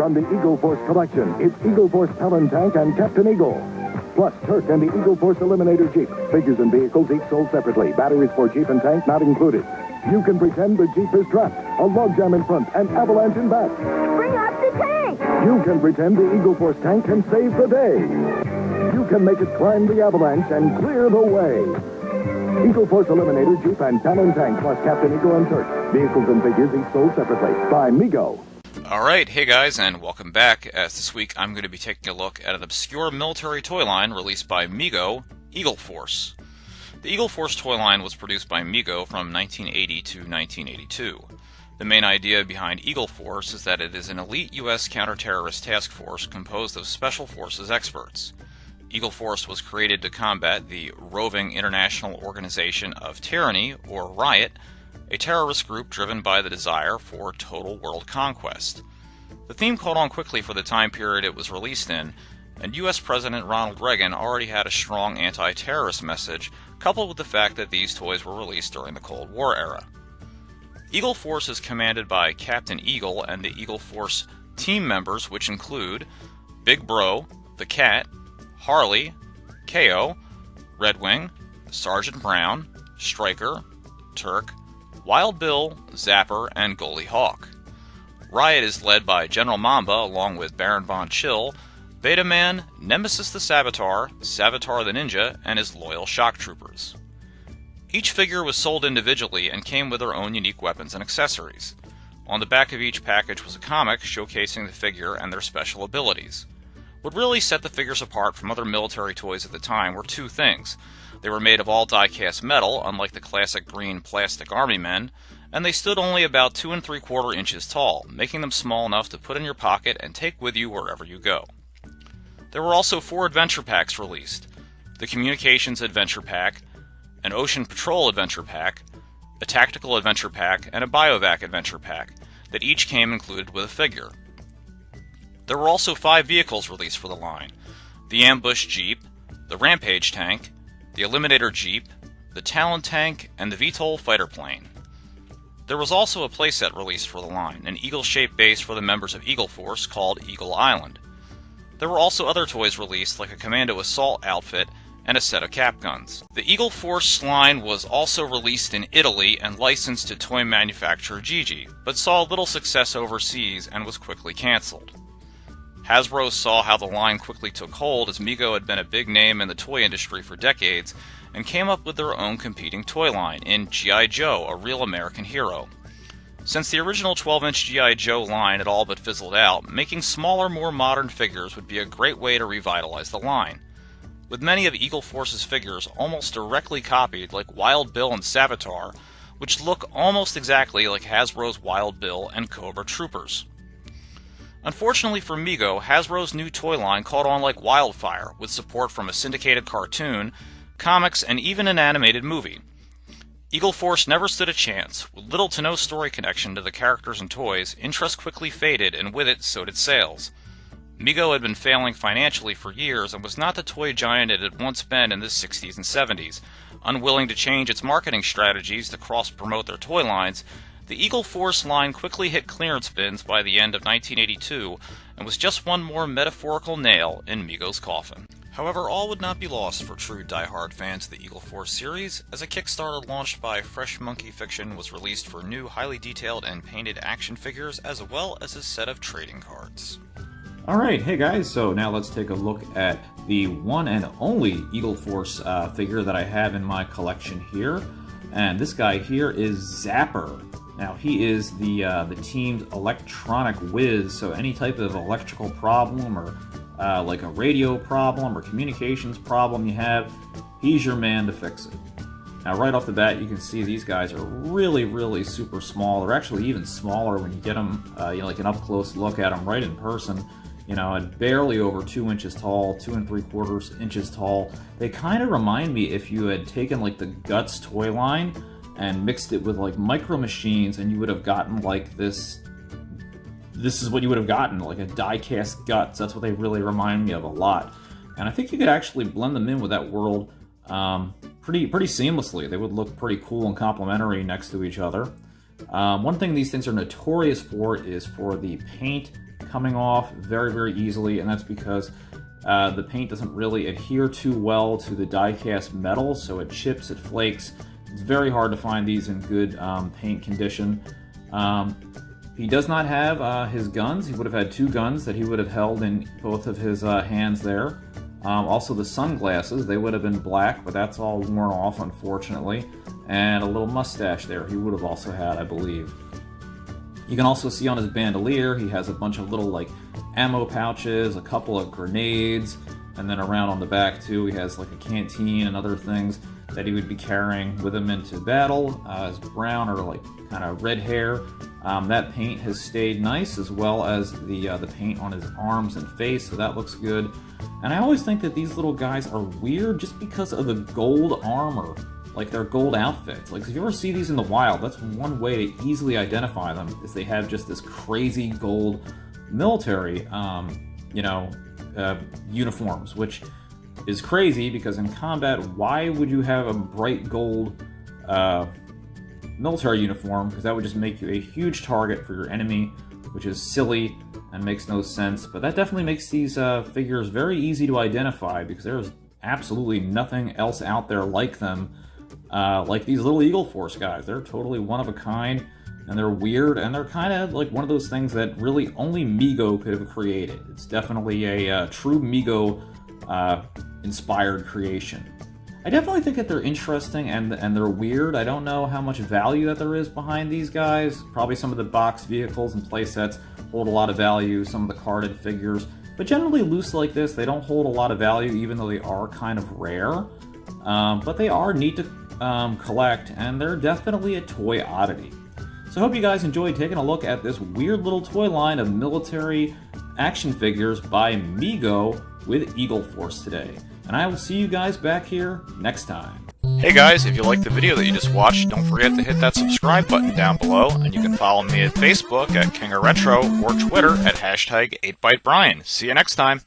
from the Eagle Force collection. It's Eagle Force Talon Tank and Captain Eagle. Plus Turk and the Eagle Force Eliminator Jeep. Figures and vehicles each sold separately. Batteries for Jeep and tank not included. You can pretend the Jeep is trapped, a logjam in front, and avalanche in back. Bring up the tank! You can pretend the Eagle Force tank can save the day. You can make it climb the avalanche and clear the way. Eagle Force Eliminator Jeep and Talon Tank plus Captain Eagle and Turk. Vehicles and figures each sold separately. By MEGO. Alright, hey guys, and welcome back, as this week I'm going to be taking a look at an obscure military toy line released by MEGO, Eagle Force. The Eagle Force toy line was produced by MEGO from 1980 to 1982. The main idea behind Eagle Force is that it is an elite U.S. counter-terrorist task force composed of special forces experts. Eagle Force was created to combat the roving International Organization of Tyranny, or Riot, a terrorist group driven by the desire for total world conquest. The theme caught on quickly for the time period it was released in, and U.S. President Ronald Reagan already had a strong anti-terrorist message, coupled with the fact that these toys were released during the Cold War era. Eagle Force is commanded by Captain Eagle and the Eagle Force team members, which include Big Bro, the Cat, Harley, KO, Red Wing, Sergeant Brown, Striker, Turk, Wild Bill, Zapper, and Goalie Hawk. Riot is led by General Mamba along with Baron Von Chill, Beta Man, Nemesis the Savitar, Savitar the Ninja, and his loyal shock troopers. Each figure was sold individually and came with their own unique weapons and accessories. On the back of each package was a comic showcasing the figure and their special abilities. What really set the figures apart from other military toys at the time were two things. They were made of all die-cast metal, unlike the classic green plastic army men, and they stood only about 2 3/4 inches tall, making them small enough to put in your pocket and take with you wherever you go. There were also 4 adventure packs released: the Communications Adventure Pack, an Ocean Patrol Adventure Pack, a Tactical Adventure Pack, and a Biovac Adventure Pack, that each came included with a figure. There were also 5 vehicles released for the line: the Ambush Jeep, the Rampage Tank, the Eliminator Jeep, the Talon Tank, and the VTOL fighter plane. There was also a playset released for the line, an eagle-shaped base for the members of Eagle Force called Eagle Island. There were also other toys released, like a Commando Assault outfit and a set of cap guns. The Eagle Force line was also released in Italy and licensed to toy manufacturer Gigi, but saw little success overseas and was quickly cancelled. Hasbro saw how the line quickly took hold, as MEGO had been a big name in the toy industry for decades, and came up with their own competing toy line in G.I. Joe, a real American hero. Since the original 12-inch G.I. Joe line had all but fizzled out, making smaller, more modern figures would be a great way to revitalize the line. With many of Eagle Force's figures almost directly copied, like Wild Bill and Savitar, which look almost exactly like Hasbro's Wild Bill and Cobra Troopers. Unfortunately for MEGO, Hasbro's new toy line caught on like wildfire, with support from a syndicated cartoon, comics, and even an animated movie. Eagle Force never stood a chance. With little to no story connection to the characters and toys, interest quickly faded, and with it, so did sales. MEGO had been failing financially for years and was not the toy giant it had once been in the 60s and 70s. Unwilling to change its marketing strategies to cross-promote their toy lines, the Eagle Force line quickly hit clearance bins by the end of 1982 and was just one more metaphorical nail in MEGO's coffin. However, all would not be lost for true die-hard fans of the Eagle Force series, as a Kickstarter launched by Fresh Monkey Fiction was released for new, highly detailed and painted action figures, as well as a set of trading cards. Alright, hey guys, so now let's take a look at the one and only Eagle Force figure that I have in my collection here. And this guy here is Zapper. Now, he is the team's electronic whiz, so any type of electrical problem or like a radio problem or communications problem you have, he's your man to fix it. Now, right off the bat, you can see these guys are really, really super small. They're actually even smaller when you get them, like an up-close look at them right in person. And barely over 2 inches tall, 2 3/4 inches tall. They kind of remind me if you had taken like the Guts toy line and mixed it with like Micro Machines, and you would have gotten like this. This is what you would have gotten, like a die-cast Guts. That's what they really remind me of a lot. And I think you could actually blend them in with that world pretty seamlessly. They would look pretty cool and complementary next to each other. One thing these things are notorious for is for the paint coming off very, very easily, and that's because the paint doesn't really adhere too well to the die-cast metal, so it chips, it flakes. It's very hard to find these in good paint condition. He does not have his guns. He would have had 2 guns that he would have held in both of his hands there. Also the sunglasses, they would have been black, but that's all worn off, unfortunately. And a little mustache there he would have also had, I believe. You can also see on his bandolier, he has a bunch of little, like, ammo pouches, a couple of grenades, and then around on the back, too, he has, like, a canteen and other things that he would be carrying with him into battle. His brown or, like, kind of red hair. That paint has stayed nice, as well as the paint on his arms and face, so that looks good. And I always think that these little guys are weird just because of the gold armor, like their gold outfits. Like, if you ever see these in the wild, that's one way to easily identify them, is they have just this crazy gold military, uniforms, which is crazy because in combat, why would you have a bright gold military uniform? Because that would just make you a huge target for your enemy, which is silly and makes no sense. But that definitely makes these figures very easy to identify, because there's absolutely nothing else out there like them, like these little Eagle Force guys. They're totally one of a kind, and they're weird, and they're kind of like one of those things that really only MEGO could have created. It's definitely a true MEGO inspired creation. I definitely think that they're interesting and they're weird. I don't know how much value that there is behind these guys. Probably some of the box vehicles and playsets hold a lot of value, some of the carded figures. But generally loose like this, they don't hold a lot of value, even though they are kind of rare. But they are neat to collect, and they're definitely a toy oddity. So I hope you guys enjoyed taking a look at this weird little toy line of military action figures by MEGO with Eagle Force today. And I will see you guys back here next time. Hey guys, if you liked the video that you just watched, don't forget to hit that subscribe button down below, and you can follow me at Facebook at King of Retro or Twitter at #8ByteBrian. See you next time!